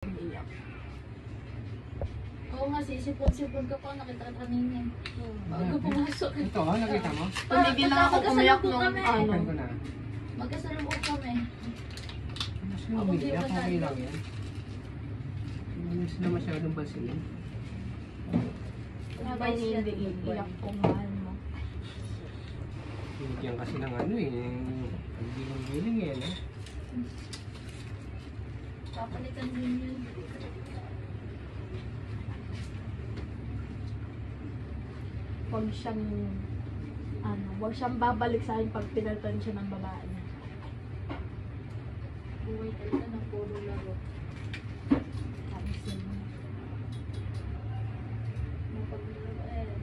Iyak. Oo nga, sisipon-sipon ka pa, nakita ka kanina. Bago pumasok. Ito, nakita mo? Tumigil lang ako kumiyak nung ano. Tingnan ko na. Magkasalubong kami. Mas lumiyak, okay lang yan. Hindi sila masyadong basilin. Habang hindi iiyak kung mahal mo. Binigyan kasi ng ano eh, giling-giling eh, no? Papalitan din yun. Huwag siyang babalik sa akin pag pinalitan siya ng babae niya. Buhay talaga ng puro laro. Sabi siya. Mapaglaro eh.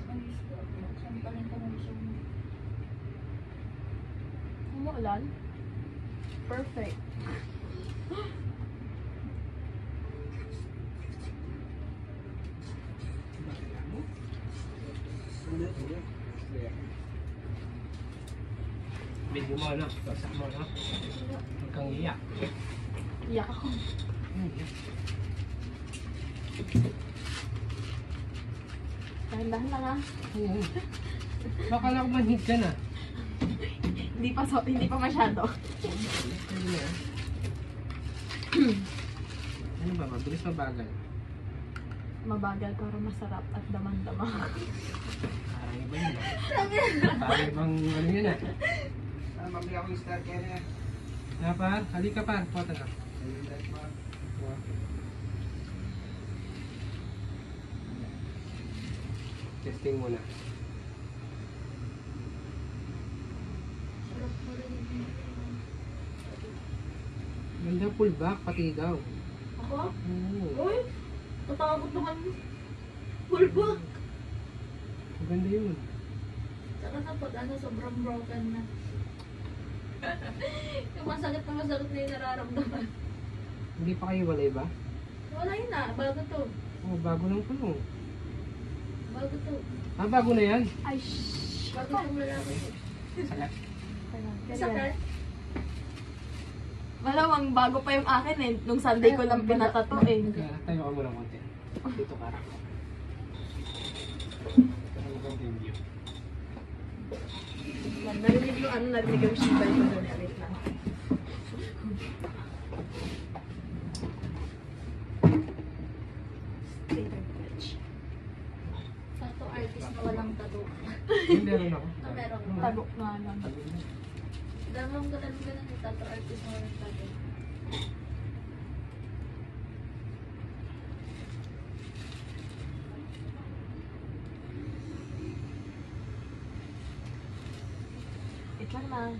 Ayos ko. Sampalin ka ng gusto mo. Umuulan? Perfect. Video mo, no? Bagsak mo, no? Huwag kang iyak. Iyak ako. Dahan-dahan lang ah. Baka lang manhid ka na. Hindi pa masyado. Ano na yan? Ano ba? Mabilis mabagal. Mabagal pero masarap at damang-dama. Parang iba yun. Parang ibang ano yun ah. Mabili ako yung star carrier. Na par, halika par, photo na. Testing muna. Sarap mo rin yun. Ganda pull back, pati daw. Ako? Oo. Uy! Natakot naman. Full back. Maganda yun. Saka kapag sobrang broken na. Yung masakit na yung nararamdaman. Hindi pa kayo walay ba? Wala yun na. Bago to. Oh, bago lang po. No? Bago to. Ah, bago na yan. Ay, shhh! Bago itong lalaki. Salat. Sakit? Malamang bago pa yung akin eh. Nung Sunday ko lang pinatato eh. Kaya tayo ka muna konti. Dito ka. Maganda yung view. Narinig yung narinig yung shibay ko doon. Wait lang. Straight and touch. Tattoo artist na walang tattoo. Hindi, meron ako. Ah, meron. Tagok na lang. Tagok na. Damang ganun yung tattoo artist na walang tattoo. Wait lang na.